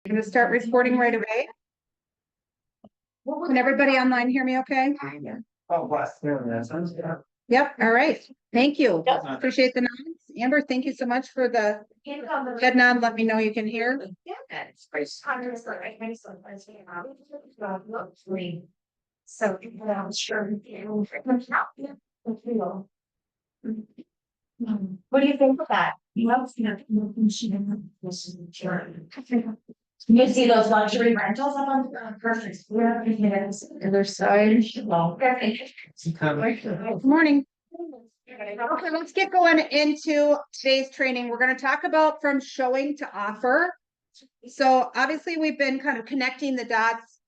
I'm going to start recording right away. Can everybody online hear me okay? Oh, bless. That sounds good. Yep, all right. Thank you. Yep. Appreciate the nods. Amber, thank you so much for the head nod. Let me know you can hear. So, I'm sure. What do you think of that? You see those luxury rentals up on the perfect. Other side. Good morning. Okay, let's get going into today's training. We're going to talk about from showing to offer. So obviously we've been kind of connecting the dots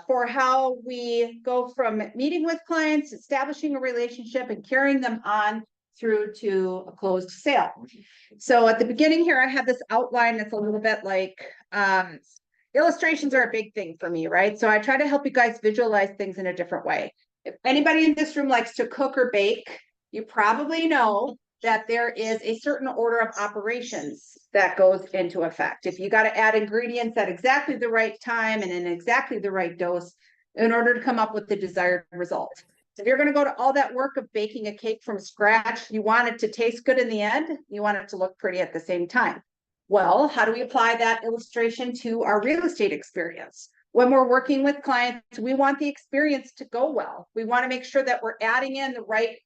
for how we go from meeting with clients, establishing a relationship and carrying them on through to a closed sale. So at the beginning here, I have this outline that's a little bit like illustrations are a big thing for me, right? So I try to help you guys visualize things in a different way. If anybody in this room likes to cook or bake, you probably know that there is a certain order of operations that goes into effect. If you got to add ingredients at exactly the right time and in exactly the right dose in order to come up with the desired result. If you're going to go to all that work of baking a cake from scratch, you want it to taste good in the end, you want it to look pretty at the same time. Well, how do we apply that illustration to our real estate experience? When we're working with clients, we want the experience to go well. We want to make sure that we're adding in the right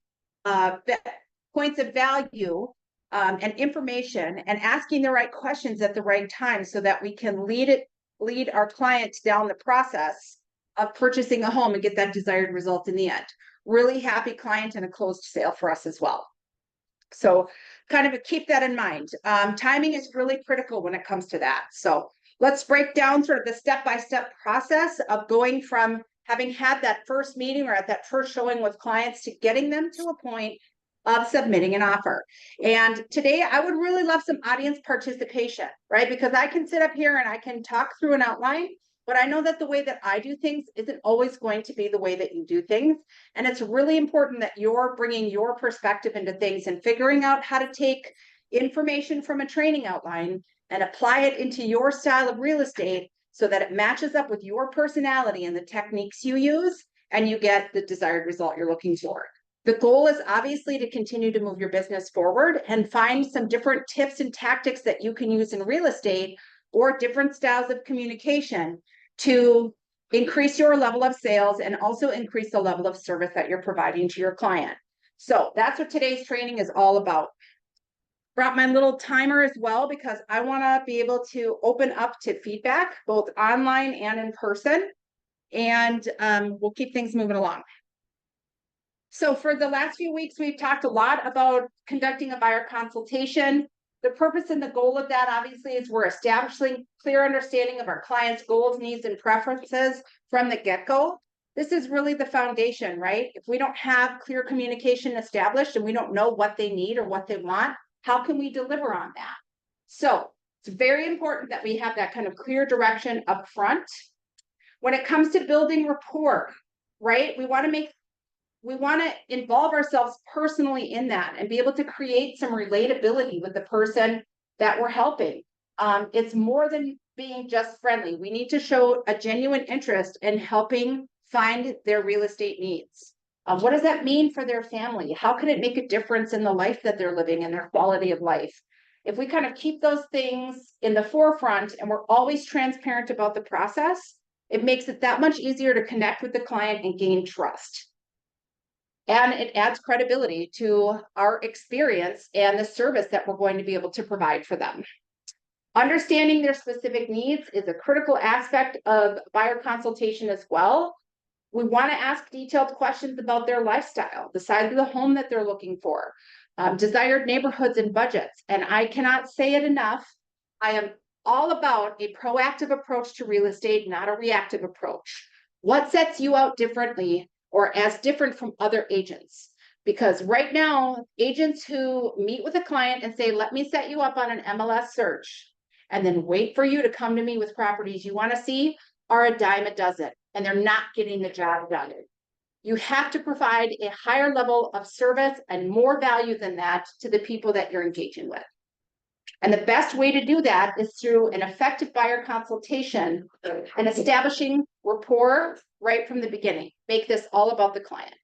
points of value and information and asking the right questions at the right time so that we can lead our clients down the process of purchasing a home and get that desired result in the end. Really happy client and a closed sale for us as well. So kind of keep that in mind. Timing is really critical when it comes to that. So let's break down sort of the step-by-step process of going from having had that first meeting or at that first showing with clients to getting them to a point of submitting an offer. And today I would really love some audience participation, right? Because I can sit up here and I can talk through an outline, but I know that the way that I do things isn't always going to be the way that you do things. And it's really important that you're bringing your perspective into things and figuring out how to take information from a training outline and apply it into your style of real estate so that it matches up with your personality and the techniques you use, and you get the desired result you're looking for. The goal is obviously to continue to move your business forward and find some different tips and tactics that you can use in real estate or different styles of communication to increase your level of sales and also increase the level of service that you're providing to your client. So that's what today's training is all about. Brought my little timer as well because I want to be able to open up to feedback both online and in person, and we'll keep things moving along. So for the last few weeks, we've talked a lot about conducting a buyer consultation. The purpose and the goal of that, obviously, is we're establishing clear understanding of our clients' goals, needs, and preferences from the get-go. This is really the foundation, right? If we don't have clear communication established and we don't know what they need or what they want, how can we deliver on that? So it's very important that we have that kind of clear direction up front. When it comes to building rapport, right? We want to involve ourselves personally in that and be able to create some relatability with the person that we're helping. It's more than being just friendly. We need to show a genuine interest in helping find their real estate needs. What does that mean for their family? How can it make a difference in the life that they're living and their quality of life? If we kind of keep those things in the forefront and we're always transparent about the process, it makes it that much easier to connect with the client and gain trust. And it adds credibility to our experience and the service that we're going to be able to provide for them. Understanding their specific needs is a critical aspect of buyer consultation as well. We want to ask detailed questions about their lifestyle, the size of the home that they're looking for, desired neighborhoods and budgets. And I cannot say it enough. I am all about a proactive approach to real estate, not a reactive approach. What sets you out differently or as different from other agents? Because right now, agents who meet with a client and say, let me set you up on an MLS search, and then wait for you to come to me with properties you want to see, are a dime a dozen, and they're not getting the job done. You have to provide a higher level of service and more value than that to the people that you're engaging with. And the best way to do that is through an effective buyer consultation and establishing rapport right from the beginning. Make this all about the client.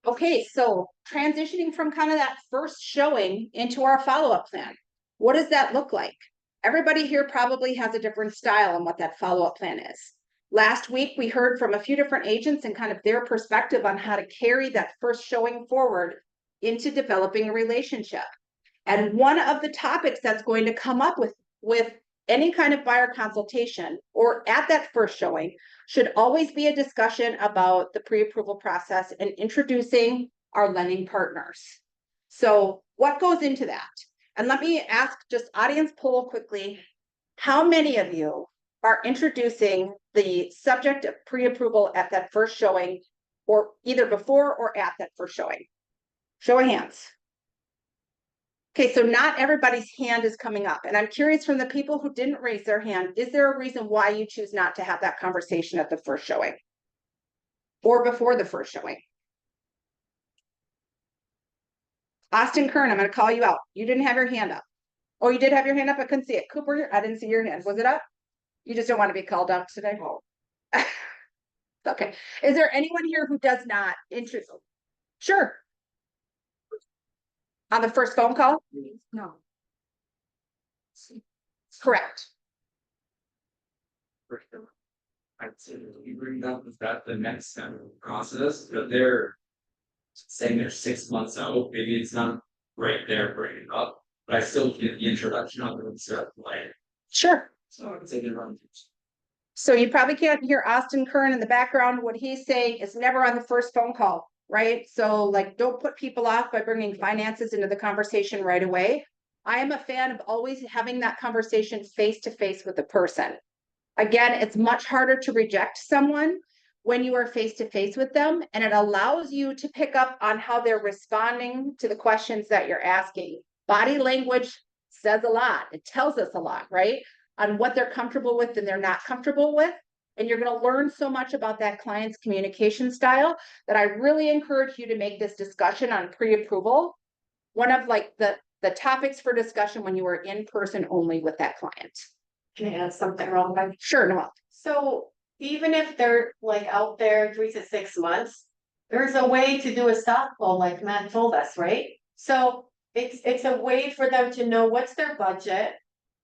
Okay, so transitioning from kind of that first showing into our follow-up plan. What does that look like? Everybody here probably has a different style on what that follow-up plan is. Last week, we heard from a few different agents and kind of their perspective on how to carry that first showing forward into developing a relationship. And one of the topics that's going to come up with any kind of buyer consultation or at that first showing should always be a discussion about the pre-approval process and introducing our lending partners. So what goes into that? And let me ask just audience poll quickly. How many of you are introducing the subject of pre-approval at that first showing or either before or at that first showing? Show of hands. Okay, so not everybody's hand is coming up. And I'm curious from the people who didn't raise their hand, is there a reason why you choose not to have that conversation at the first showing? Or before the first showing? Austin Kern, I'm going to call you out. You didn't have your hand up. Oh, you did have your hand up? I couldn't see it. Cooper, I didn't see your hand. Was it up? You just don't want to be called up today? Okay. Is there anyone here who does not interest? Sure. On the first phone call? No. Correct. I'd say that you bring up is that the next step of the process, but they're saying they're 6 months out, maybe it's not right there bringing it up, but I still get the introduction of it and start playing. Sure. So I would say they're on. So you probably can't hear Austin Kern in the background. What he's saying is never on the first phone call, right? So like, don't put people off by bringing finances into the conversation right away. I am a fan of always having that conversation face to face with the person. Again, it's much harder to reject someone when you are face to face with them, and it allows you to pick up on how they're responding to the questions that you're asking. Body language says a lot. It tells us a lot, right? On what they're comfortable with and they're not comfortable with. And you're going to learn so much about that client's communication style that I really encourage you to make this discussion on pre-approval one of like the topics for discussion when you are in person only with that client. Can I add something wrong? Sure, Noel. So even if they're like out there 3 to 6 months, there's a way to do a stock poll like Matt told us, right? So it's a way for them to know what's their budget.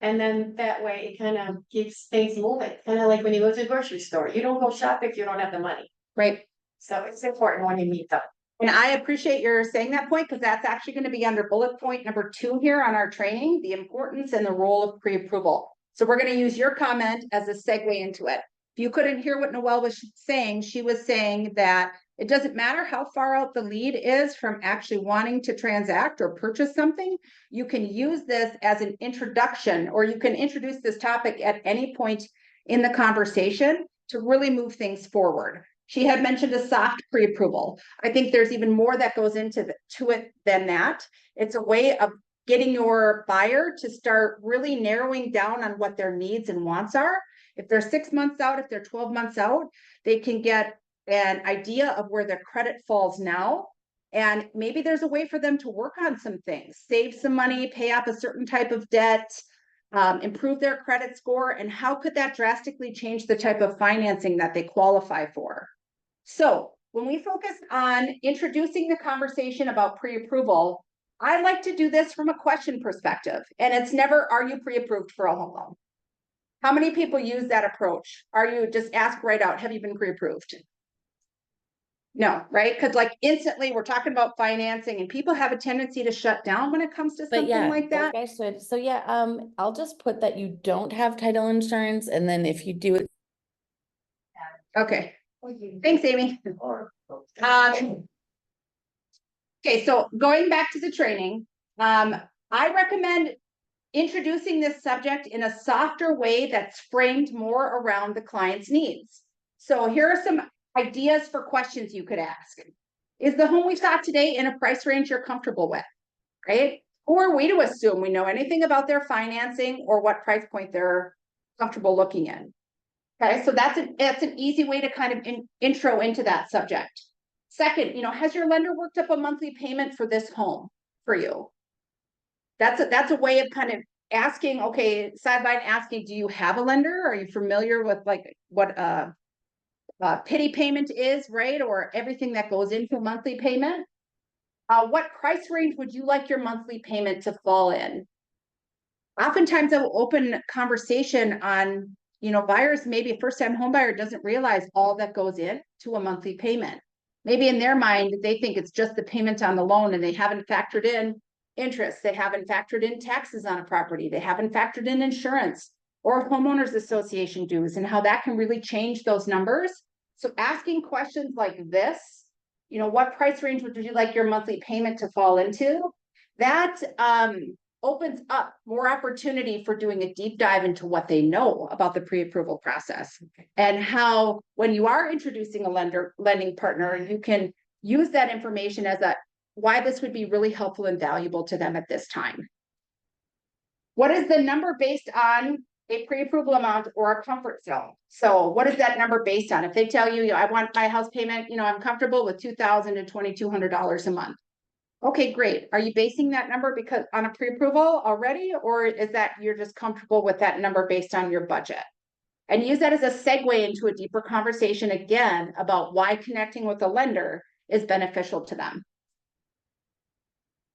And then that way it kind of keeps things moving. Kind of like when you go to the grocery store, you don't go shop if you don't have the money. Right. So it's important when you meet them. And I appreciate your saying that point because that's actually going to be under bullet point number 2 here on our training, the importance and the role of pre-approval. So we're going to use your comment as a segue into it. If you couldn't hear what Noelle was saying, she was saying that it doesn't matter how far out the lead is from actually wanting to transact or purchase something. You can use this as an introduction, or you can introduce this topic at any point in the conversation to really move things forward. She had mentioned a soft pre-approval. I think there's even more that goes into it than that. It's a way of getting your buyer to start really narrowing down on what their needs and wants are. If they're 6 months out, if they're 12 months out, they can get an idea of where their credit falls now. And maybe there's a way for them to work on some things, save some money, pay off a certain type of debt, improve their credit score. And how could that drastically change the type of financing that they qualify for? So when we focus on introducing the conversation about pre-approval, I like to do this from a question perspective. And it's never, are you pre-approved for a home loan? How many people use that approach? Are you just ask right out, have you been pre-approved? No, right? Because like instantly we're talking about financing and people have a tendency to shut down when it comes to But something yeah, like that. I should. So yeah, I'll just put that you don't have title insurance, and then if you do it, Okay. Thanks, Amy. Okay, so going back to the training, I recommend introducing this subject in a softer way that's framed more around the client's needs. So here are some ideas for questions you could ask. Is the home we saw today in a price range you're comfortable with, right? Who are we to assume we know anything about their financing or what price point they're comfortable looking in? Okay, so that's an easy way to kind of intro into that subject. Second, has your lender worked up a monthly payment for this home for you? That's a way of kind of asking, okay, sideline asking, do you have a lender? Are you familiar with like what pity payment is, right? Or everything that goes into a monthly payment? What price range would you like your monthly payment to fall in? Oftentimes I will open conversation on, buyers, maybe a first-time home buyer doesn't realize all that goes in to a monthly payment. Maybe in their mind, they think it's just the payment on the loan and they haven't factored in interest. They haven't factored in taxes on a property. They haven't factored in insurance or homeowners association dues and how that can really change those numbers. So asking questions like this, what price range would you like your monthly payment to fall into? That opens up more opportunity for doing a deep dive into what they know about the pre-approval process and how when you are introducing a lending partner, you can use that information as why this would be really helpful and valuable to them at this time. What is the number based on a pre-approval amount or a comfort zone? So what is that number based on? If they tell you, I want my house payment, I'm comfortable with $2,000 to $2,200 a month. Okay, great. Are you basing that number because on a pre-approval already, or is that you're just comfortable with that number based on your budget? And use that as a segue into a deeper conversation again about why connecting with a lender is beneficial to them.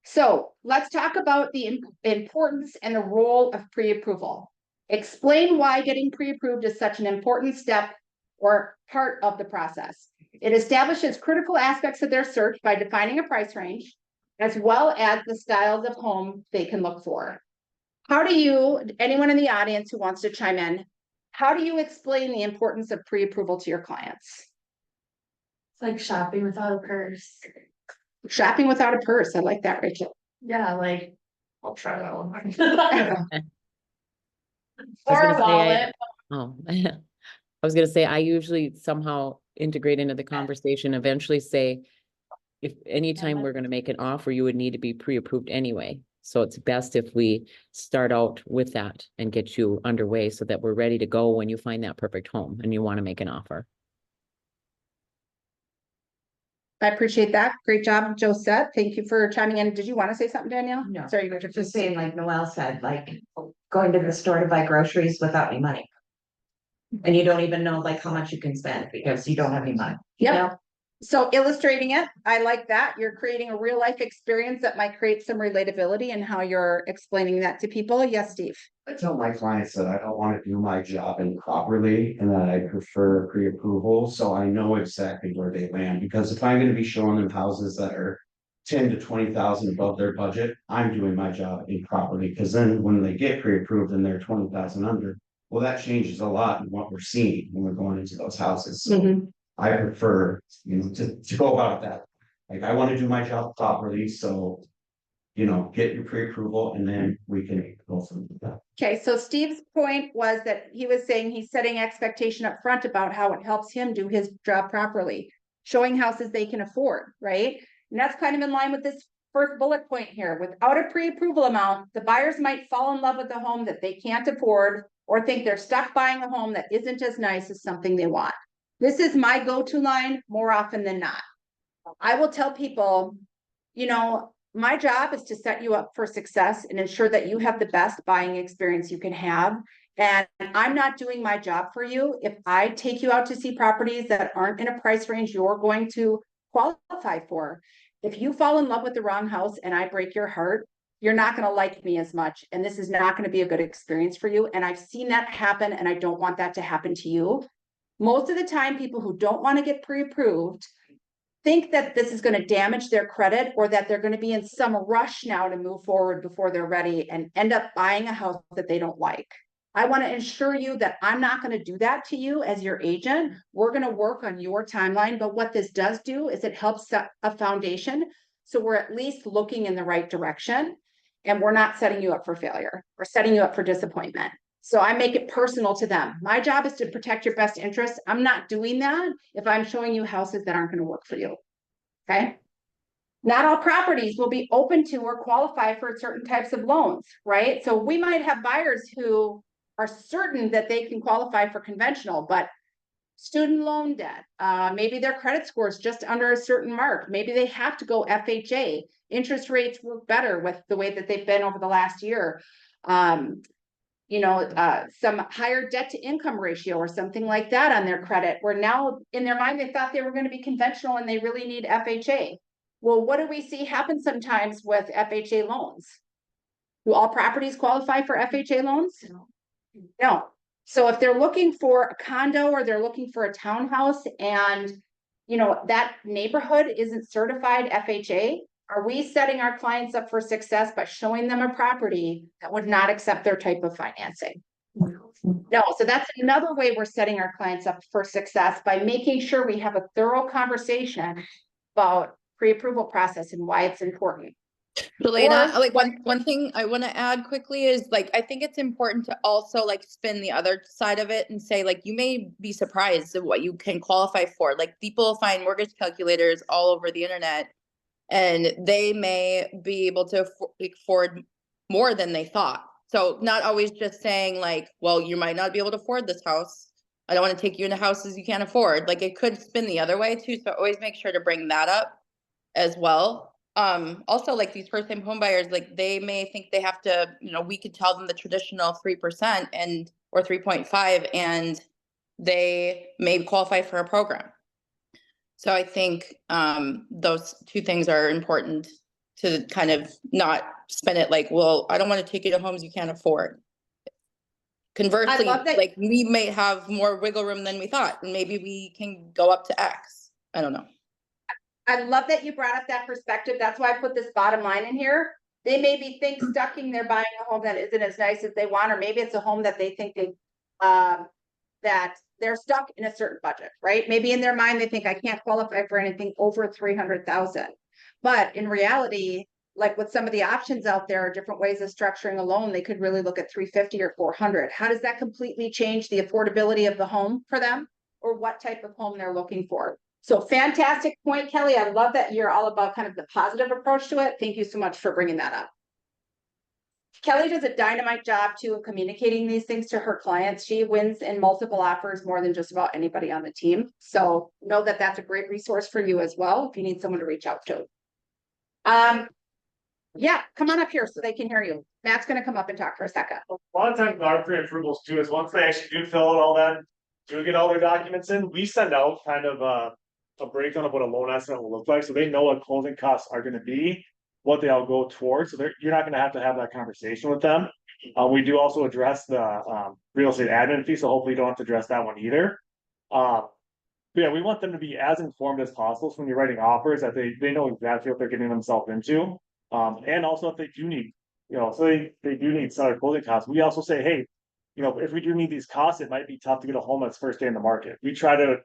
So let's talk about the importance and the role of pre-approval. Explain why getting pre-approved is such an important step or part of the process. It establishes critical aspects of their search by defining a price range, as well as the styles of home they can look for. How do you, anyone in the audience who wants to chime in, how do you explain the importance of pre-approval to your clients? It's like shopping without a purse. Shopping without a purse. I like that, Rachel. Yeah, like. I'll try that one. Or a gonna say, wallet. Oh, I was gonna say, I usually somehow integrate into the conversation, eventually say, if anytime we're gonna make an offer, you would need to be pre-approved anyway. So it's best if we start out with that and get you underway so that we're ready to go when you find that perfect home and you want to make an offer. I appreciate that. Great job, Josette. Thank you for chiming in. Did you want to say something, Danielle? No. Sorry, you were Just saying, like Noelle said, like going to the store to buy groceries without any money. And you don't even know like how much you can spend because you don't have any money. Yep. So illustrating it, I like that. You're creating a real life experience that might create some relatability in how you're explaining that to people. Yes, Steve. I tell my clients that I don't want to do my job improperly and that I prefer pre-approval, so I know exactly where they land. Because if I'm gonna be showing them houses that are 10 to 20,000 above their budget, I'm doing my job improperly, because then when they get pre-approved and they're 20,000 under, well, that changes a lot in what we're seeing when we're going into those houses. So I prefer, to go about that. Like, I want to do my job properly, so, get your pre-approval and then we can go from that. Okay, so Steve's point was that he was saying he's setting expectation up front about how it helps him do his job properly, showing houses they can afford, right? And that's kind of in line with this first bullet point here. Without a pre-approval amount, the buyers might fall in love with a home that they can't afford or think they're stuck buying a home that isn't as nice as something they want. This is my go-to line more often than not. I will tell people, my job is to set you up for success and ensure that you have the best buying experience you can have. And I'm not doing my job for you if I take you out to see properties that aren't in a price range you're going to qualify for. If you fall in love with the wrong house and I break your heart, you're not going to like me as much. And this is not going to be a good experience for you. And I've seen that happen and I don't want that to happen to you. Most of the time, people who don't want to get pre-approved think that this is going to damage their credit or that they're going to be in some rush now to move forward before they're ready and end up buying a house that they don't like. I want to ensure you that I'm not going to do that to you as your agent. We're going to work on your timeline. But what this does do is it helps set a foundation. So we're at least looking in the right direction and we're not setting you up for failure or setting you up for disappointment. So I make it personal to them. My job is to protect your best interests. I'm not doing that if I'm showing you houses that aren't going to work for you. Okay. Not all properties will be open to or qualify for certain types of loans, right? So we might have buyers who are certain that they can qualify for conventional, but student loan debt, maybe their credit score is just under a certain mark. Maybe they have to go FHA. interest rates work better with the way that they've been over the last year. Some higher debt to income ratio or something like that on their credit, where now in their mind, they thought they were gonna be conventional and they really need FHA. Well, what do we see happen sometimes with FHA loans? Do all properties qualify for FHA loans? No. So if they're looking for a condo or they're looking for a townhouse and, that neighborhood isn't certified FHA, are we setting our clients up for success by showing them a property that would not accept their type of financing? No, so that's another way we're setting our clients up for success, by making sure we have a thorough conversation about pre-approval process and why it's important. Juliana, Or like one thing I want to add quickly is like, I think it's important to also like spin the other side of it and say, like, you may be surprised at what you can qualify for. Like, people find mortgage calculators all over the internet, and they may be able to afford more than they thought. So not always just saying like, well, you might not be able to afford this house. I don't want to take you into houses you can't afford. Like, it could spin the other way too. So always make sure to bring that up as well. Also, like, these first time home buyers, like, they may think they have to, we could tell them the traditional 3% and or 3.5, and they may qualify for a program. So I think those two things are important to kind of not spin it like, well, I don't want to take you to homes you can't afford. Conversely, love that- like, we may have more wiggle room than we thought, and maybe we can go up to X. I don't know. I love that you brought up that perspective. That's why I put this bottom line in here. They may be stucking, they're buying a home that isn't as nice as they want, or maybe it's a home that they think that they're stuck in a certain budget, right? Maybe in their mind, they think I can't qualify for anything over 300,000. But in reality, like with some of the options out there, different ways of structuring a loan, they could really look at 350 or 400. How does that completely change the affordability of the home for them, or what type of home they're looking for? So fantastic point, Kelly. I love that you're all about kind of the positive approach to it. Thank you so much for bringing that up. Kelly does a dynamite job too of communicating these things to her clients. She wins in multiple offers more than just about anybody on the team. So know that that's a great resource for you as well if you need someone to reach out to. Yeah, come on up here so they can hear you. Matt's going to come up and talk for a second. A lot of times our pre-approvals too is once they actually do fill out all that, do get all their documents in, we send out kind of a breakdown of what a loan estimate will look like, so they know what closing costs are gonna be, what they all go towards, so you're not gonna have to have that conversation with them. We do also address the real estate admin fee, so hopefully you don't have to address that one either. But yeah, we want them to be as informed as possible, so when you're writing offers, that they know exactly what they're getting themselves into. And also if they do need, so they do need seller closing costs, we also say, hey, if we do need these costs, it might be tough to get a home that's first day in the market. We try to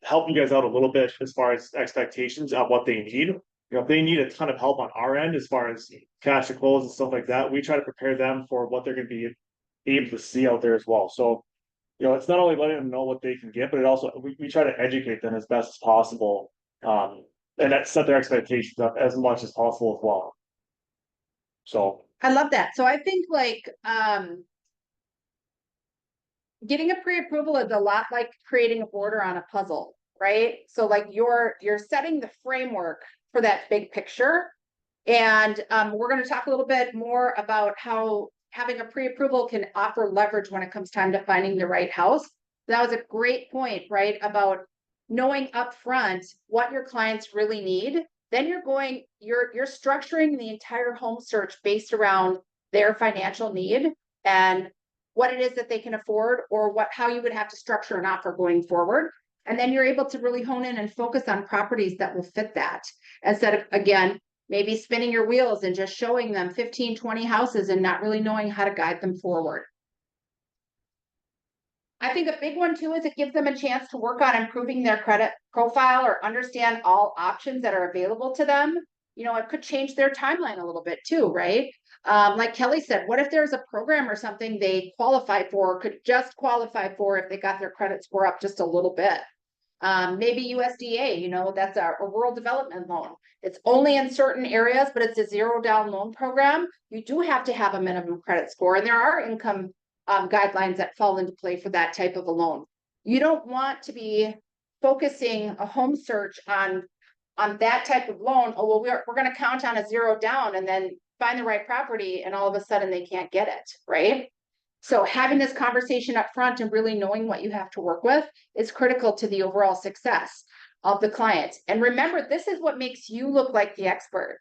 help you guys out a little bit as far as expectations of what they need. If they need a ton of help on our end as far as cash to close and stuff like that, we try to prepare them for what they're going to be able to see out there as well. So, it's not only letting them know what they can get, but it also we try to educate them as best as possible, and that set their expectations up as much as possible as well. So I love that. So I think like getting a pre-approval is a lot like creating a border on a puzzle, right? So like you're setting the framework for that big picture. And we're going to talk a little bit more about how having a pre-approval can offer leverage when it comes time to finding the right house. That was a great point, right? About knowing upfront what your clients really need. Then you're structuring the entire home search based around their financial need and what it is that they can afford, or how you would have to structure an offer going forward. And then you're able to really hone in and focus on properties that will fit that, instead of, again, maybe spinning your wheels and just showing them 15, 20 houses and not really knowing how to guide them forward. I think a big one too is it gives them a chance to work on improving their credit profile or understand all options that are available to them. It could change their timeline a little bit too, right? Like Kelly said, what if there's a program or something they qualify for, could just qualify for if they got their credit score up just a little bit? Maybe USDA, that's a rural development loan. It's only in certain areas, but it's a zero down loan program. You do have to have a minimum credit score, and there are income guidelines that fall into play for that type of a loan. You don't want to be focusing a home search on on that type of loan, oh, well, we're gonna count on a 0 down and then find the right property and all of a sudden they can't get it, right? So having this conversation up front and really knowing what you have to work with is critical to the overall success of the client. And remember, this is what makes you look like the expert,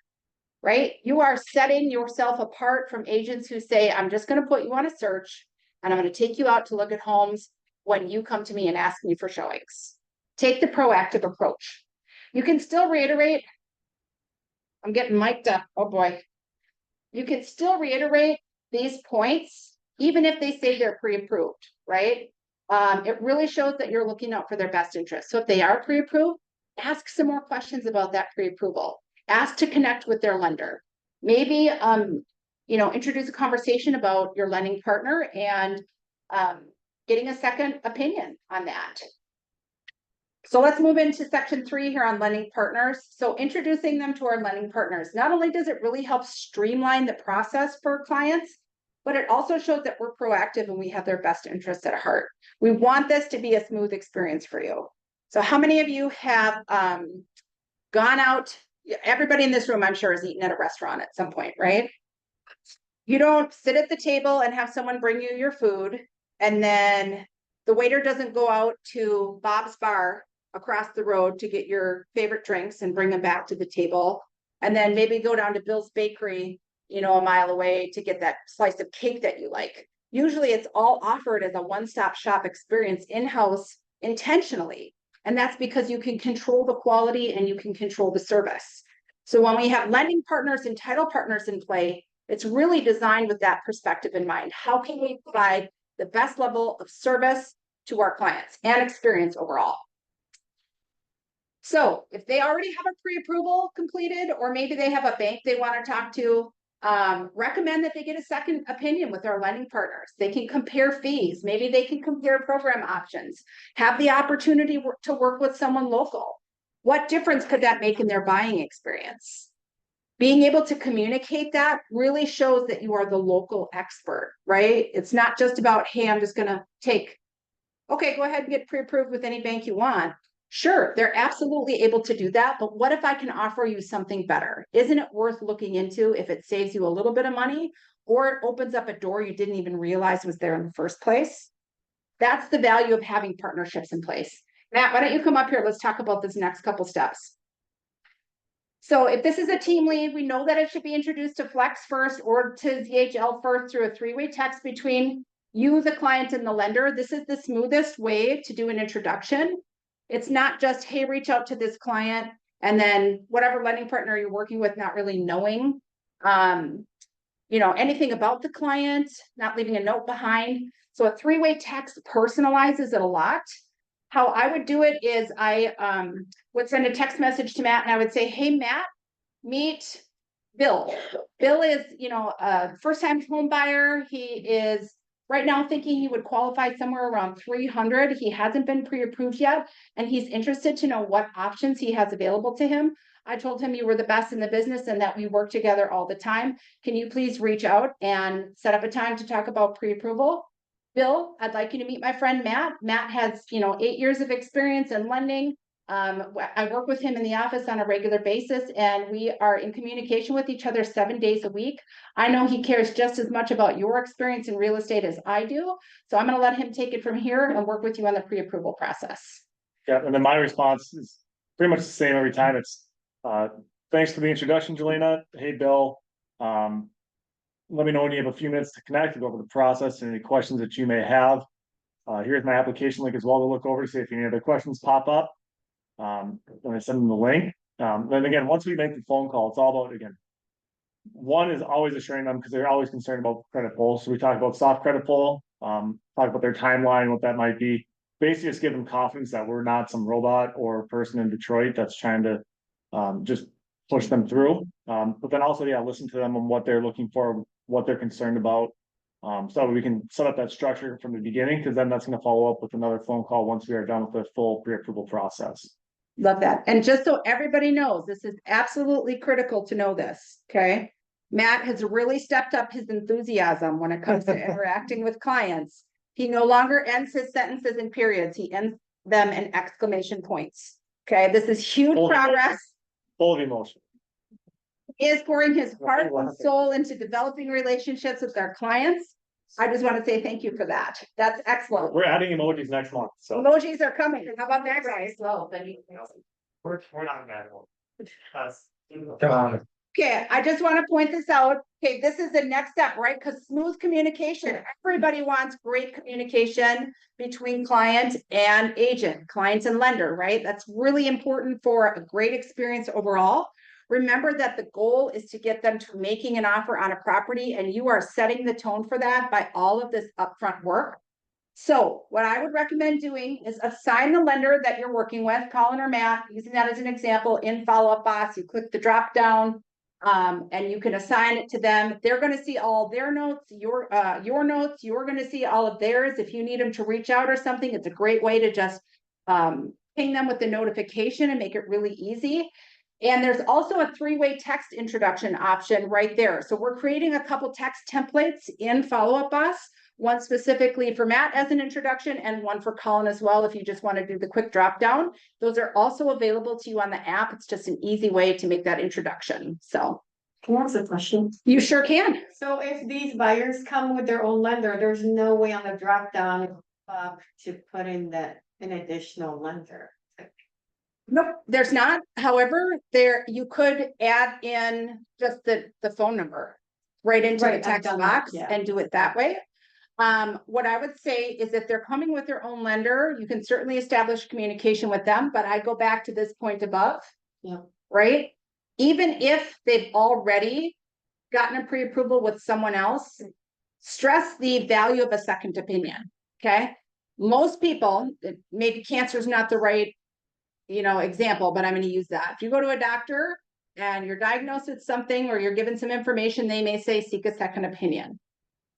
right? You are setting yourself apart from agents who say, I'm just gonna put you on a search and I'm gonna take you out to look at homes when you come to me and ask me for showings. Take the proactive approach. You can still reiterate. I'm getting mic'd up, oh boy. You can still reiterate these points, even if they say they're pre-approved, right? It really shows that you're looking out for their best interest. So if they are pre-approved, ask some more questions about that pre-approval. Ask to connect with their lender. Maybe, introduce a conversation about your lending partner and getting a second opinion on that. So let's move into section 3 here on lending partners. So introducing them to our lending partners. Not only does it really help streamline the process for clients, but it also shows that we're proactive and we have their best interests at heart. We want this to be a smooth experience for you. So how many of you have gone out? Everybody in this room, I'm sure, has eaten at a restaurant at some point, right? You don't sit at the table and have someone bring you your food, and then the waiter doesn't go out to Bob's Bar across the road to get your favorite drinks and bring them back to the table, and then maybe go down to Bill's Bakery, a mile away to get that slice of cake that you like. Usually it's all offered as a one-stop shop experience in-house intentionally. And that's because you can control the quality and you can control the service. So when we have lending partners and title partners in play, it's really designed with that perspective in mind. How can we provide the best level of service to our clients and experience overall? So if they already have a pre-approval completed, or maybe they have a bank they want to talk to, recommend that they get a second opinion with our lending partners. They can compare fees. Maybe they can compare program options, have the opportunity to work with someone local. What difference could that make in their buying experience? Being able to communicate that really shows that you are the local expert, right? It's not just about, hey, I'm just going to okay, go ahead and get pre-approved with any bank you want. Sure, they're absolutely able to do that, but what if I can offer you something better? Isn't it worth looking into if it saves you a little bit of money or it opens up a door you didn't even realize was there in the first place? That's the value of having partnerships in place. Matt, why don't you come up here? Let's talk about this next couple steps. So if this is a team lead, we know that it should be introduced to Flex first or to ZHL first through a 3-way text between you, the client, and the lender. This is the smoothest way to do an introduction. It's not just, hey, reach out to this client and then whatever lending partner you're working with, not really knowing, anything about the client, not leaving a note behind. So a 3-way text personalizes it a lot. How I would do it is I would send a text message to Matt and I would say, hey, Matt, meet Bill. Bill is, a first-time home buyer. He is right now thinking he would qualify somewhere around 300. He hasn't been pre-approved yet, and he's interested to know what options he has available to him. I told him you were the best in the business and that we work together all the time. Can you please reach out and set up a time to talk about pre-approval? Bill, I'd like you to meet my friend Matt. Matt has, 8 years of experience in lending. I work with him in the office on a regular basis, and we are in communication with each other 7 days a week. I know he cares just as much about your experience in real estate as I do. So I'm going to let him take it from here and work with you on the pre-approval process. Yeah, and then my response is pretty much the same every time. It's thanks for the introduction, Jelena. Hey, Bill. Let me know when you have a few minutes to connect to go over the process and any questions that you may have. Here's my application link as well to look over to see if any other questions pop up. Then I send them the link. Then again, once we make the phone call, it's all about, again, one is always assuring them because they're always concerned about credit pull. So we talk about soft credit pull, talk about their timeline, what that might be. Basically just give them confidence that we're not some robot or person in Detroit that's trying to just push them through. But then also, listen to them on what they're looking for, what they're concerned about. So we can set up that structure from the beginning, because then that's going to follow up with another phone call once we are done with the full pre-approval process. Love that. And just so everybody knows, this is absolutely critical to know this, okay? Matt has really stepped up his enthusiasm when it comes to interacting with clients. He no longer ends his sentences in periods. He ends them in exclamation points. Okay, this is huge progress. full of emotion. He is pouring his heart and soul into developing relationships with our clients. I just want to say thank you for that. That's excellent. We're adding emojis next month, so. Emojis are coming. How about that, guys? Well, then you. We're not mad at all. Okay, I just want to point this out. Okay, this is the next step, right? Because smooth communication, everybody wants great communication between client and agent, clients and lender, right? That's really important for a great experience overall. Remember that the goal is to get them to making an offer on a property, and you are setting the tone for that by all of this upfront work. So what I would recommend doing is assign the lender that you're working with, Colin or Matt, using that as an example in Follow Up Boss. You click the drop down and you can assign it to them. They're going to see all their notes, your notes. You're going to see all of theirs. If you need them to reach out or something, it's a great way to just ping them with the notification and make it really easy. And there's also a three-way text introduction option right there. So we're creating a couple text templates in Follow Up Boss. One specifically for Matt as an introduction and one for Colin as well, if you just want to do the quick drop down. Those are also available to you on the app. It's just an easy way to make that introduction. So Can I ask a question? you sure can. So if these buyers come with their own lender, there's no way on the drop down to put in an additional lender. Nope, there's not. However, there you could add in just the phone number right into Right, the I've text done that, box yeah. and do it that way. What I would say is if they're coming with their own lender, you can certainly establish communication with them, but I go back to this point above. Yeah. Right? Even if they've already gotten a pre-approval with someone else, stress the value of a second opinion. Okay. Most people, maybe cancer is not the right, example, but I'm going to use that. If you go to a doctor and you're diagnosed with something or you're given some information, they may say, seek a second opinion.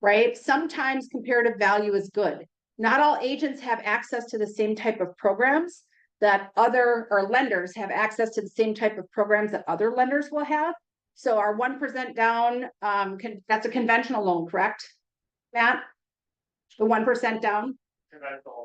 Right? Sometimes comparative value is good. Not all agents have access to the same type of programs that lenders have access to the same type of programs that other lenders will have. So our 1% down, that's a conventional loan, correct? Matt? The 1% down?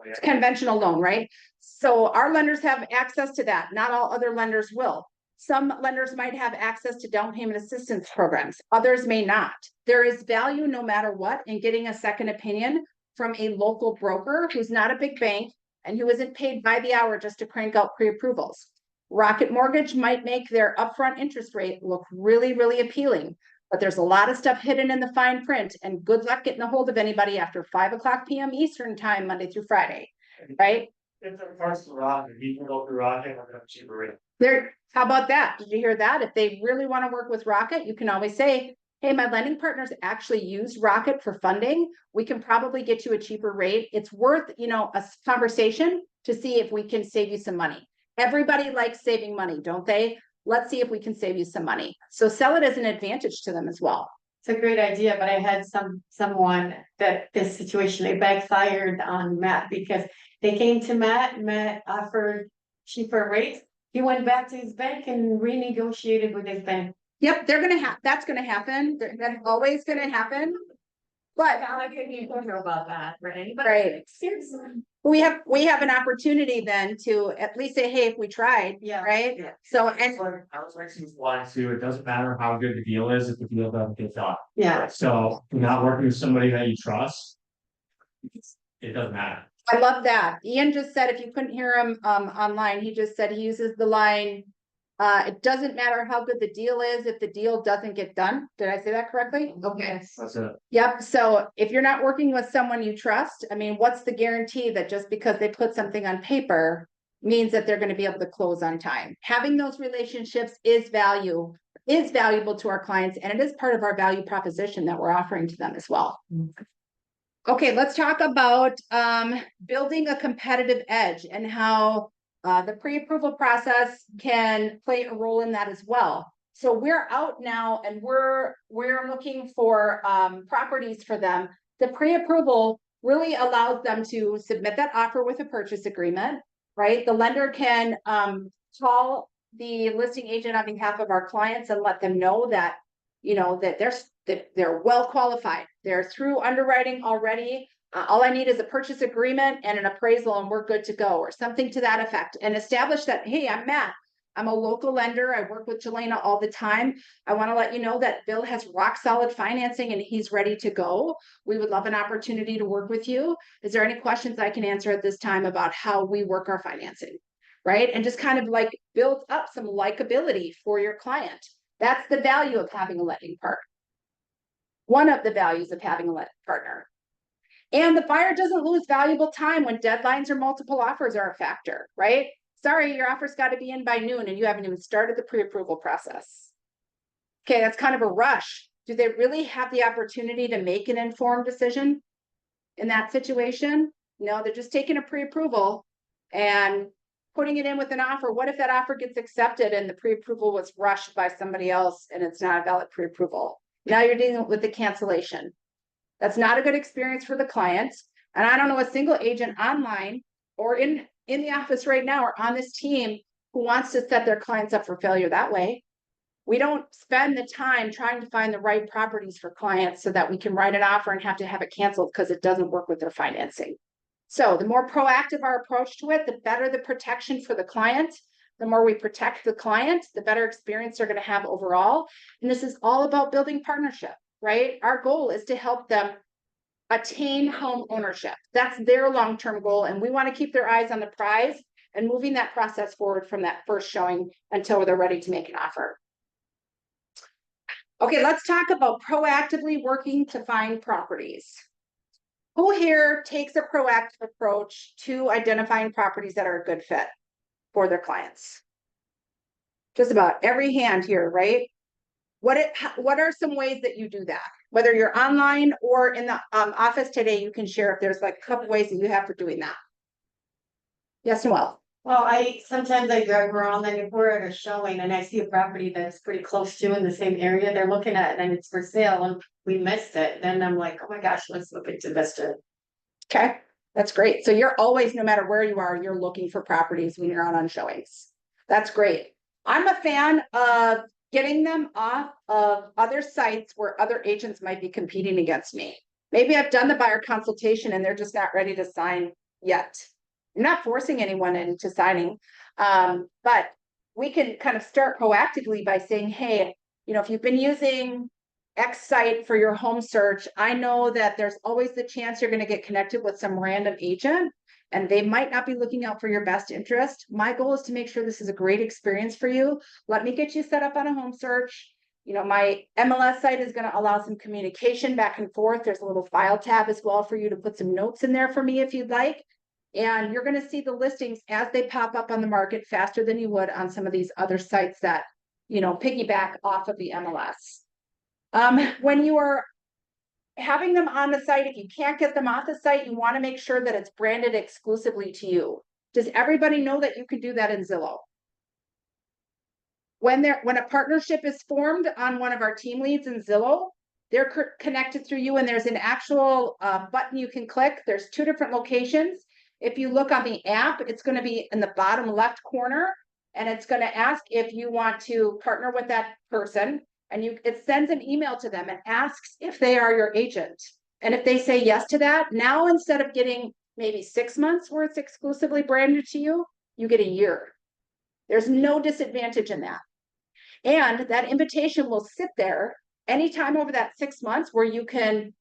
It's a conventional loan, right? So our lenders have access to that. Not all other lenders will. Some lenders might have access to down payment assistance programs. Others may not. There is value no matter what in getting a second opinion from a local broker who's not a big bank and who isn't paid by the hour just to crank out pre-approvals. Rocket Mortgage might make their upfront interest rate look really, really appealing, but there's a lot of stuff hidden in the fine print, and good luck getting a hold of anybody after 5:00 p.m. Eastern time, Monday through Friday, right? If they're parts of Rocket, we can go through Rocket, we're gonna have cheaper rate. How about that? Did you hear that? If they really want to work with Rocket, you can always say, hey, my lending partners actually use Rocket for funding. We can probably get you a cheaper rate. It's worth, a conversation to see if we can save you some money. Everybody likes saving money, don't they? Let's see if we can save you some money. So sell it as an advantage to them as well. It's a great idea, but I had someone that this situation, they backfired on Matt because they came to Matt offered cheaper rates. He went back to his bank and renegotiated with his bank. Yep, that's gonna happen. That's always gonna happen. But I couldn't know about that, right? right. Seriously. We have an opportunity then to at least say, hey, if we tried, Yeah. right? Yeah. So, I was actually one too, it doesn't matter how good the deal is if the deal doesn't get done. Yeah. So if you're not working with somebody that you trust, it doesn't matter. I love that. Ian just said, if you couldn't hear him online, he just said he uses the line, it doesn't matter how good the deal is if the deal doesn't get done. Did I say that correctly? Okay. That's it. Yep. So if you're not working with someone you trust, I mean, what's the guarantee that just because they put something on paper means that they're going to be able to close on time? Having those relationships is valuable to our clients, and it is part of our value proposition that we're offering to them as well. Okay, let's talk about building a competitive edge and how the pre-approval process can play a role in that as well. So we're out now and we're looking for properties for them. The pre-approval really allows them to submit that offer with a purchase agreement, right? The lender can call the listing agent on behalf of our clients and let them know that, that they're well qualified. They're through underwriting already. All I need is a purchase agreement and an appraisal and we're good to go, or something to that effect, and establish that, hey, I'm Matt. I'm a local lender. I work with Jelena all the time. I want to let you know that Bill has rock solid financing and he's ready to go. We would love an opportunity to work with you. Is there any questions I can answer at this time about how we work our financing? Right? And just kind of like build up some likability for your client. That's the value of having a lending partner. One of the values of having a lending partner. And the buyer doesn't lose valuable time when deadlines or multiple offers are a factor, right? Sorry, your offer's got to be in by noon and you haven't even started the pre-approval process. Okay, that's kind of a rush. Do they really have the opportunity to make an informed decision in that situation? No, they're just taking a pre-approval and putting it in with an offer. What if that offer gets accepted and the pre-approval was rushed by somebody else and it's not a valid pre-approval? Now you're dealing with the cancellation. That's not a good experience for the client. And I don't know a single agent online or in the office right now or on this team who wants to set their clients up for failure that way. We don't spend the time trying to find the right properties for clients so that we can write an offer and have to have it canceled because it doesn't work with their financing. So the more proactive our approach to it, the better the protection for the client. The more we protect the client, the better experience they're going to have overall. And this is all about building partnership, right? Our goal is to help them attain home ownership. That's their long-term goal. And we want to keep their eyes on the prize and moving that process forward from that first showing until they're ready to make an offer. Okay, let's talk about proactively working to find properties. Who here takes a proactive approach to identifying properties that are a good fit for their clients? Just about every hand here, right? What are some ways that you do that? Whether you're online or in the office today, you can share if there's like a couple ways that you have for doing that. Yes, Noelle. Well, sometimes I drive around and if we're at a showing and I see a property that's pretty close to in the same area they're looking at and it's for sale and we missed it, then I'm like, oh my gosh, let's look into this. Okay, that's great. So you're always, no matter where you are, you're looking for properties when you're out on showings. That's great. I'm a fan of getting them off of other sites where other agents might be competing against me. Maybe I've done the buyer consultation and they're just not ready to sign yet. I'm not forcing anyone into signing, but we can kind of start proactively by saying, hey, if you've been using X site for your home search, I know that there's always the chance you're going to get connected with some random agent and they might not be looking out for your best interest. My goal is to make sure this is a great experience for you. Let me get you set up on a home search. My MLS site is going to allow some communication back and forth. There's a little file tab as well for you to put some notes in there for me if you'd like. And you're going to see the listings as they pop up on the market faster than you would on some of these other sites that, piggyback off of the MLS. When you are having them on the site, if you can't get them off the site, you want to make sure that it's branded exclusively to you. Does everybody know that you can do that in Zillow? When a partnership is formed on one of our team leads in Zillow, they're connected through you and there's an actual button you can click. There's 2 different locations. If you look on the app, it's going to be in the bottom left corner and it's going to ask if you want to partner with that person. And it sends an email to them and asks if they are your agent. And if they say yes to that, now instead of getting maybe 6 months where it's exclusively branded to you, you get a year. There's no disadvantage in that. And that invitation will sit there anytime over that 6 months where you can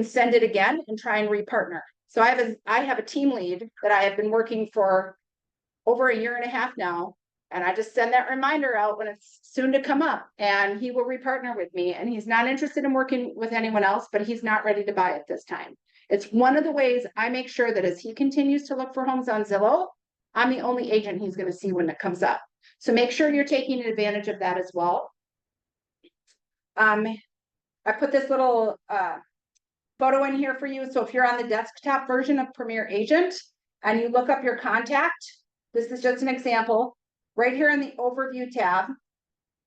send it again and try and repartner. So I have a team lead that I have been working for over a year and a half now. And I just send that reminder out when it's soon to come up and he will repartner with me. And he's not interested in working with anyone else, but he's not ready to buy it this time. It's one of the ways I make sure that as he continues to look for homes on Zillow, I'm the only agent he's going to see when it comes up. So make sure you're taking advantage of that as well. I put this little photo in here for you. So if you're on the desktop version of Premier Agent and you look up your contact, this is just an example. Right here in the overview tab,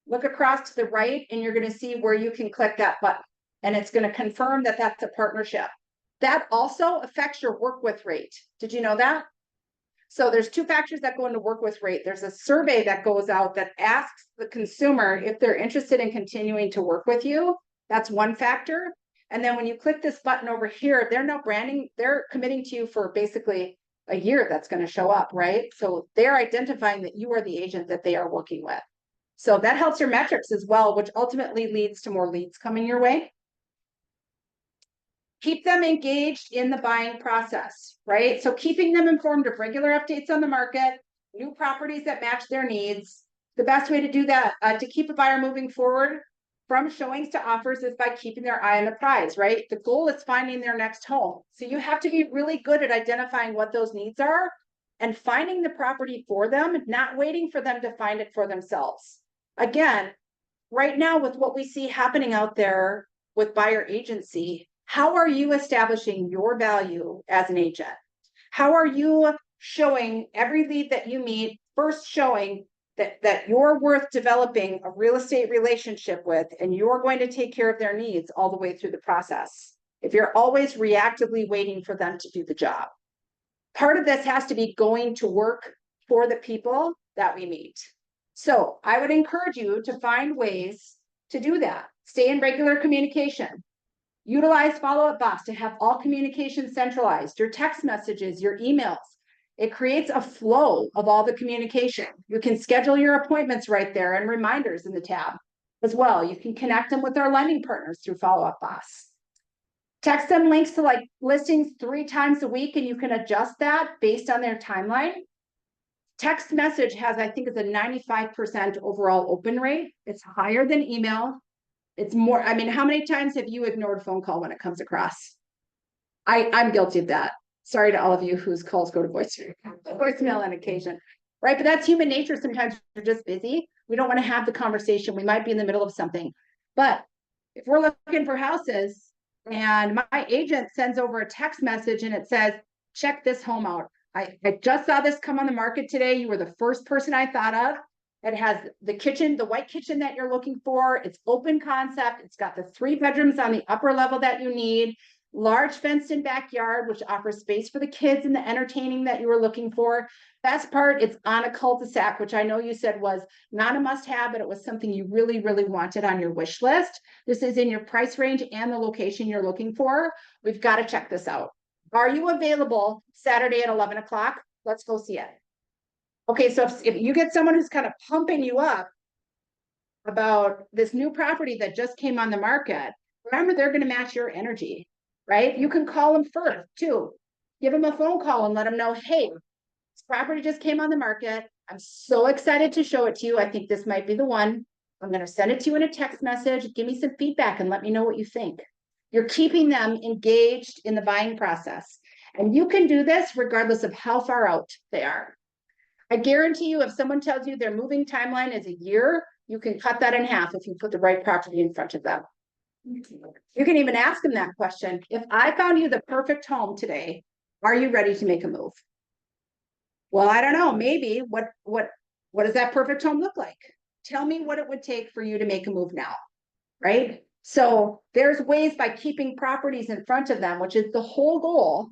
look across to the right and you're going to see where you can click that button and it's going to confirm that that's a partnership. That also affects your work with rate. Did you know that? So there's 2 factors that go into work with rate. There's a survey that goes out that asks the consumer if they're interested in continuing to work with you. That's one factor. And then when you click this button over here, they're now branding, they're committing to you for basically a year that's gonna show up, right? So they're identifying that you are the agent that they are working with. So that helps your metrics as well, which ultimately leads to more leads coming your way. Keep them engaged in the buying process, right? So keeping them informed of regular updates on the market, new properties that match their needs. The best way to do that, to keep a buyer moving forward from showings to offers, is by keeping their eye on the prize, right? The goal is finding their next home. So you have to be really good at identifying what those needs are and finding the property for them, not waiting for them to find it for themselves. Again, right now with what we see happening out there with buyer agency, how are you establishing your value as an agent? How are you showing every lead that you meet, first showing that you're worth developing a real estate relationship with, and you're going to take care of their needs all the way through the process? If you're always reactively waiting for them to do the job. Part of this has to be going to work for the people that we meet. So I would encourage you to find ways to do that. Stay in regular communication. Utilize Follow Up Boss to have all communication centralized, your text messages, your emails. It creates a flow of all the communication. You can schedule your appointments right there and reminders in the tab as well. You can connect them with our lending partners through Follow Up Boss. Text them links to like listings 3 times a week, and you can adjust that based on their timeline. Text message has, I think, it's a 95% overall open rate. It's higher than email. It's more, I mean, how many times have you ignored phone call when it comes across? I'm guilty of that. Sorry to all of you whose calls go to voicemail on occasion, right? But that's human nature. Sometimes we're just busy. We don't want to have the conversation. We might be in the middle of something. But if we're looking for houses and my agent sends over a text message and it says, check this home out. I just saw this come on the market today. You were the first person I thought of. It has the kitchen, the white kitchen that you're looking for. It's open concept. It's got the 3 bedrooms on the upper level that you need. Large fenced-in backyard, which offers space for the kids and the entertaining that you were looking for. Best part, it's on a cul-de-sac, which I know you said was not a must-have, but it was something you really, really wanted on your wish list. This is in your price range and the location you're looking for. We've got to check this out. Are you available Saturday at 11 o'clock? Let's go see it. Okay, so if you get someone who's kind of pumping you up about this new property that just came on the market, remember they're going to match your energy, right? You can call them first too. Give them a phone call and let them know, hey, this property just came on the market. I'm so excited to show it to you. I think this might be the one. I'm going to send it to you in a text message. Give me some feedback and let me know what you think. You're keeping them engaged in the buying process. And you can do this regardless of how far out they are. I guarantee you, if someone tells you their moving timeline is a year, you can cut that in half if you put the right property in front of them. You can even ask them that question. If I found you the perfect home today, are you ready to make a move? Well, I don't know, maybe. What does that perfect home look like? Tell me what it would take for you to make a move now, right? So there's ways by keeping properties in front of them, which is the whole goal,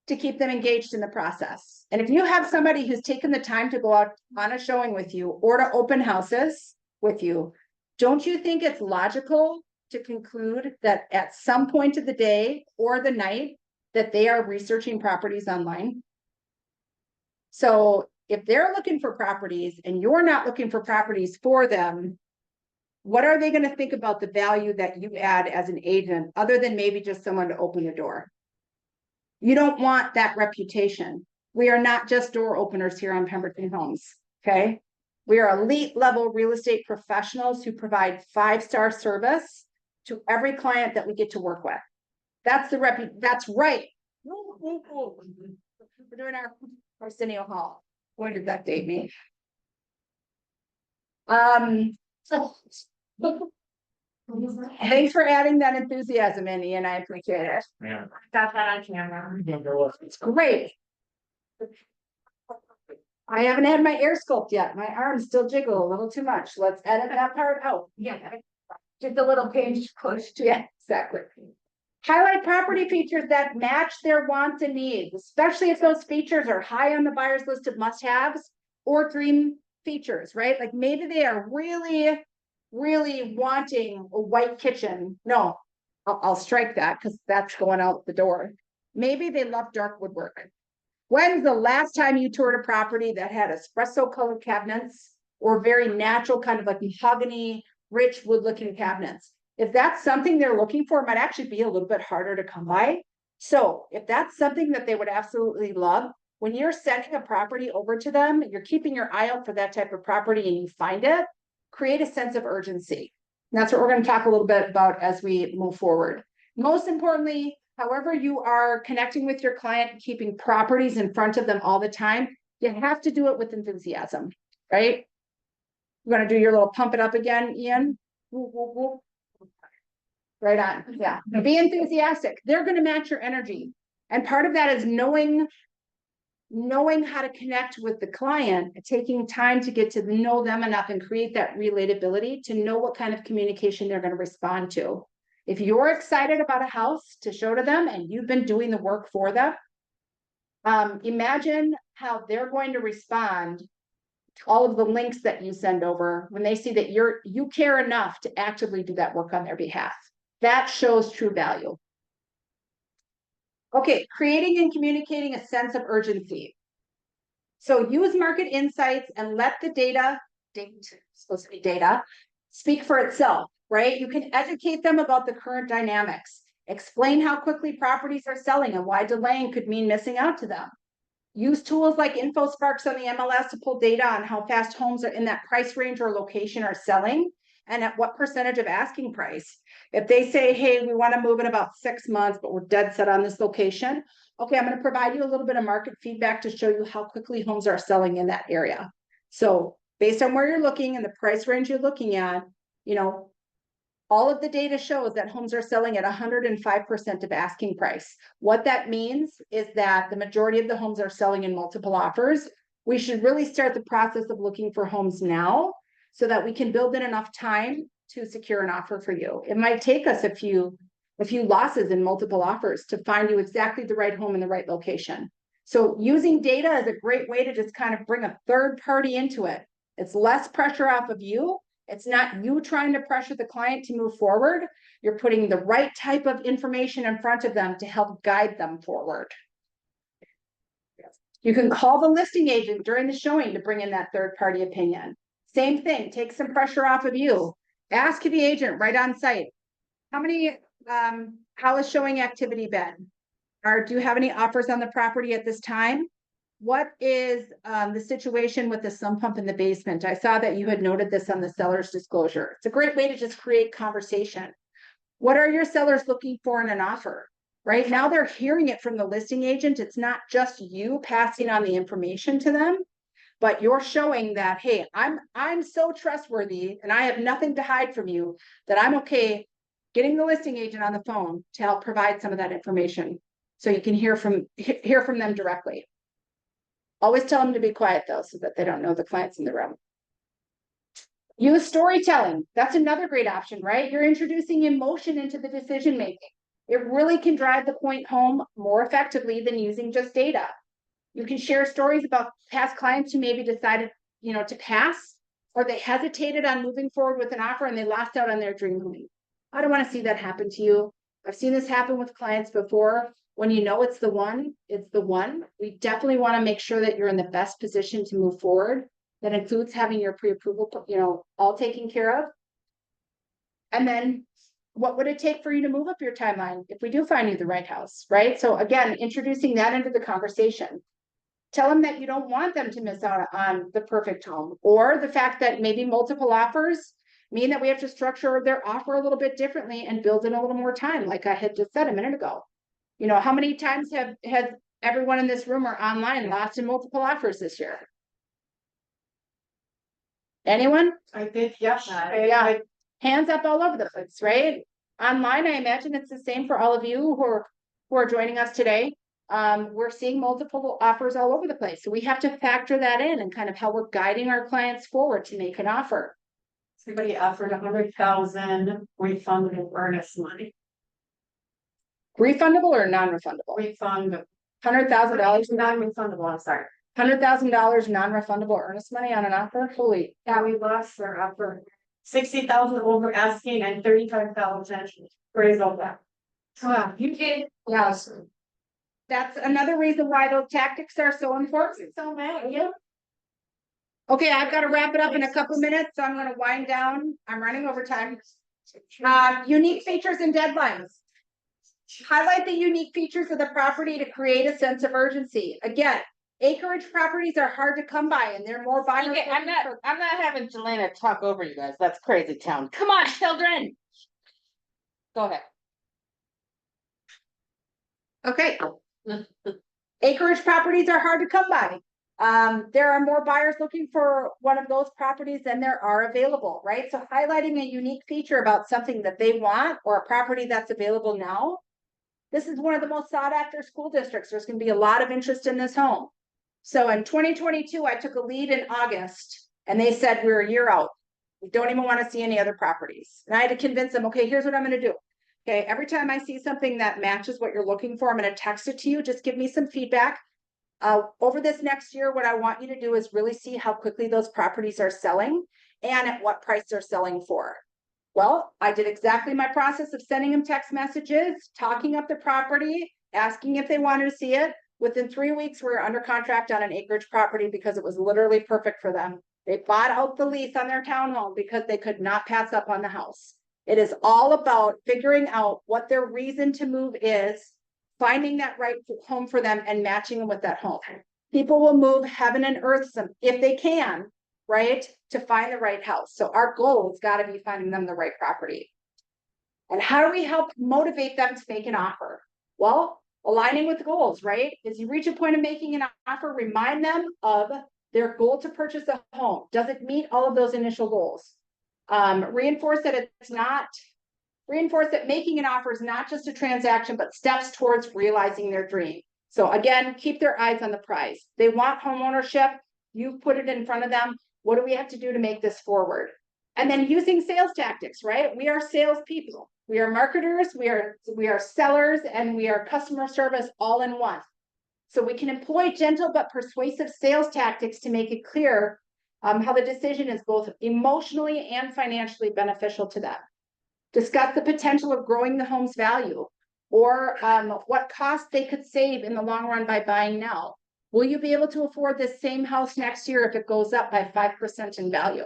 to keep them engaged in the process. And if you have somebody who's taken the time to go out on a showing with you or to open houses with you, don't you think it's logical to conclude that at some point of the day or the night that they are researching properties online? So if they're looking for properties and you're not looking for properties for them, what are they going to think about the value that you add as an agent, other than maybe just someone to open the door? You don't want that reputation. We are not just door openers here on Pemberton Homes, okay? We are elite level real estate professionals who provide 5-star service to every client that we get to work with. That's that's right. We're doing our Arsenio Hall. Where did that date me? Thanks for adding that enthusiasm in, Ian. I appreciate it. Yeah. Got that on camera. It's great. I haven't had my air sculpt yet. My arms still jiggle a little too much. Let's edit that part out. Yeah. Just a little pinch push to Yeah, exactly. Highlight property features that match their wants and needs, especially if those features are high on the buyer's list of must-haves or dream features, right? Like maybe they are really wanting a white kitchen. No, I'll strike that because that's going out the door. Maybe they love dark woodwork. When's the last time you toured a property that had espresso colored cabinets or very natural kind of like mahogany, rich wood looking cabinets? If that's something they're looking for, it might actually be a little bit harder to come by. So if that's something that they would absolutely love, when you're sending a property over to them, you're keeping your eye out for that type of property and you find it, create a sense of urgency. And that's what we're going to talk a little bit about as we move forward. Most importantly, however you are connecting with your client, keeping properties in front of them all the time, you have to do it with enthusiasm, right? You want to do your little pump it up again, Ian? Woo, woo, woo. Right on, yeah. Be enthusiastic. They're going to match your energy. And part of that is knowing how to connect with the client, taking time to get to know them enough and create that relatability to know what kind of communication they're going to respond to. If you're excited about a house to show to them and you've been doing the work for them, imagine how they're going to respond to all of the links that you send over when they see that you care enough to actively do that work on their behalf. That shows true value. Okay, creating and communicating a sense of urgency. So use market insights and let the data, supposed to be data, speak for itself, right? You can educate them about the current dynamics, explain how quickly properties are selling and why delaying could mean missing out to them. Use tools like InfoSparks on the MLS to pull data on how fast homes are in that price range or location are selling and at what percentage of asking price. If they say, hey, we want to move in about 6 months, but we're dead set on this location. Okay, I'm going to provide you a little bit of market feedback to show you how quickly homes are selling in that area. So based on where you're looking and the price range you're looking at, all of the data shows that homes are selling at 105% of asking price. What that means is that the majority of the homes are selling in multiple offers. We should really start the process of looking for homes now so that we can build in enough time to secure an offer for you. It might take us a few losses in multiple offers to find you exactly the right home in the right location. So using data is a great way to just kind of bring a third party into it. It's less pressure off of you. It's not you trying to pressure the client to move forward. You're putting the right type of information in front of them to help guide them forward. You can call the listing agent during the showing to bring in that third party opinion. Same thing, take some pressure off of you. Ask the agent right on site. How is showing activity been? Or do you have any offers on the property at this time? What is the situation with the sump pump in the basement? I saw that you had noted this on the seller's disclosure. It's a great way to just create conversation. What are your sellers looking for in an offer? Right now they're hearing it from the listing agent. It's not just you passing on the information to them, but you're showing that, hey, I'm so trustworthy and I have nothing to hide from you that I'm okay getting the listing agent on the phone to help provide some of that information so you can hear from them directly. Always tell them to be quiet though, so that they don't know the client's in the room. Use storytelling. That's another great option, right? You're introducing emotion into the decision making. It really can drive the point home more effectively than using just data. You can share stories about past clients who maybe decided, to pass, or they hesitated on moving forward with an offer and they lost out on their dream home. I don't want to see that happen to you. I've seen this happen with clients before. When you know it's the one, it's the one. We definitely want to make sure that you're in the best position to move forward. That includes having your pre-approval, all taken care of. And then what would it take for you to move up your timeline if we do find you the right house, right? So again, introducing that into the conversation. Tell them that you don't want them to miss out on the perfect home, or the fact that maybe multiple offers mean that we have to structure their offer a little bit differently and build in a little more time, like I had just said a minute ago. How many times has everyone in this room or online lost in multiple offers this year? Anyone? I did, yes. Yeah, hands up all over the place, right? Online, I imagine it's the same for all of you who are joining us today. We're seeing multiple offers all over the place. So we have to factor that in and kind of how we're guiding our clients forward to make an offer. Somebody offered 100,000 refundable earnest money. Refundable or non-refundable? Refund. $100,000 Non-refundable, I'm sorry. $100,000 non-refundable earnest money on an offer? Holy. Yeah, we lost their offer. 60,000 over asking and 35,000 raise all that. Wow, you did. Yes. That's another reason why those tactics are so important. So mad, yeah. Okay, I've got to wrap it up in a couple minutes, so I'm gonna wind down. I'm running over time. Unique features and deadlines. Highlight the unique features of the property to create a sense of urgency. Again, acreage properties are hard to come by and they're more buyers. Okay, I'm not having Jelena talk over you guys. That's crazy town. Come on, children. Go ahead. Okay. Acreage properties are hard to come by. There are more buyers looking for one of those properties than there are available, right? So highlighting a unique feature about something that they want or a property that's available now. This is one of the most sought after school districts. There's going to be a lot of interest in this home. So in 2022, I took a lead in August and they said, we're a year out. We don't even want to see any other properties. And I had to convince them, okay, here's what I'm going to do. Okay, every time I see something that matches what you're looking for, I'm going to text it to you. Just give me some feedback. Over this next year, what I want you to do is really see how quickly those properties are selling and at what price they're selling for. Well, I did exactly my process of sending them text messages, talking up the property, asking if they wanted to see it. Within 3 weeks, we were under contract on an acreage property because it was literally perfect for them. They bought out the lease on their townhome because they could not pass up on the house. It is all about figuring out what their reason to move is, finding that right home for them and matching them with that home. People will move heaven and earth if they can, right, to find the right house. So our goal has got to be finding them the right property. And how do we help motivate them to make an offer? Well, aligning with goals, right? As you reach a point of making an offer, remind them of their goal to purchase a home. Does it meet all of those initial goals? Reinforce that making an offer is not just a transaction, but steps towards realizing their dream. So again, keep their eyes on the prize. They want home ownership. You put it in front of them. What do we have to do to make this forward? And then using sales tactics, right? We are salespeople. We are marketers. We are sellers, and we are customer service all in one. So we can employ gentle but persuasive sales tactics to make it clear how the decision is both emotionally and financially beneficial to them. Discuss the potential of growing the home's value or what costs they could save in the long run by buying now. Will you be able to afford this same house next year if it goes up by 5% in value?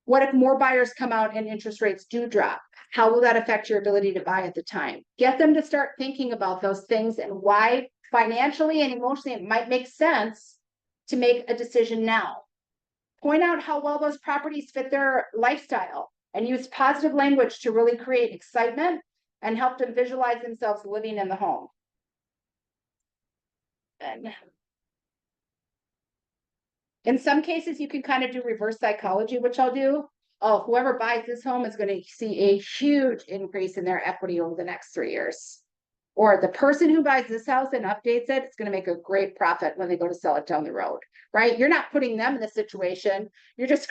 What if more buyers come out and interest rates do drop? How will that affect your ability to buy at the time? Get them to start thinking about those things and why financially and emotionally it might make sense to make a decision now. Point out how well those properties fit their lifestyle and use positive language to really create excitement and help them visualize themselves living in the home. And in some cases, you can kind of do reverse psychology, which I'll do. Oh, whoever buys this home is going to see a huge increase in their equity over the next 3 years. Or the person who buys this house and updates it, it's going to make a great profit when they go to sell it down the road, right? You're not putting them in the situation. You're just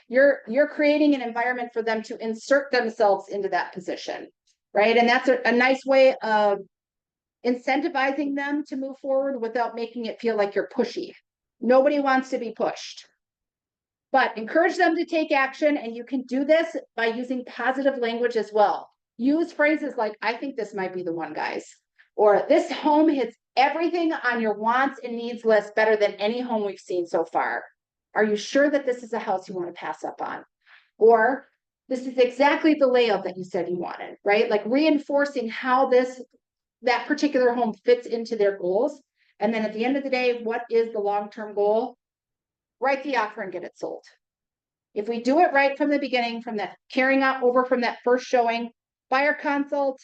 you're creating an environment for them to insert themselves into that position, right? And that's a nice way of incentivizing them to move forward without making it feel like you're pushy. Nobody wants to be pushed. But encourage them to take action, and you can do this by using positive language as well. Use phrases like, I think this might be the one, guys. Or this home hits everything on your wants and needs list better than any home we've seen so far. Are you sure that this is a house you want to pass up on? Or this is exactly the layout that you said you wanted, right? Like reinforcing how that particular home fits into their goals. And then at the end of the day, what is the long-term goal? Write the offer and get it sold. If we do it right from the beginning, from that carrying out over from that first showing, buyer consult,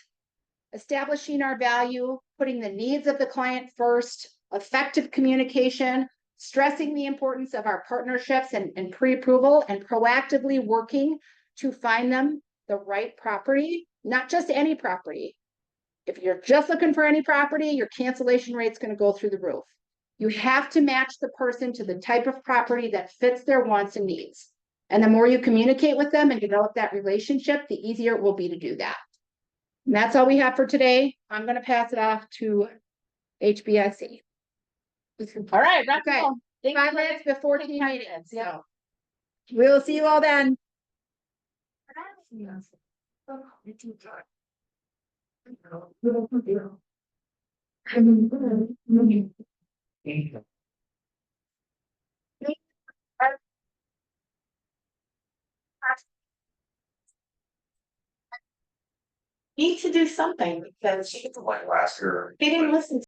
establishing our value, putting the needs of the client first, effective communication, stressing the importance of our partnerships and pre-approval, and proactively working to find them the right property, not just any property. If you're just looking for any property, your cancellation rate's going to go through the roof. You have to match the person to the type of property that fits their wants and needs. And the more you communicate with them and develop that relationship, the easier it will be to do that. And that's all we have for today. I'm going to pass it off to HBSC. All right, rock Okay. and roll. Thank 5 you. minutes before team 5 meeting. minutes, yeah. So we'll see you all then. Need to do something because Like last year. they didn't listen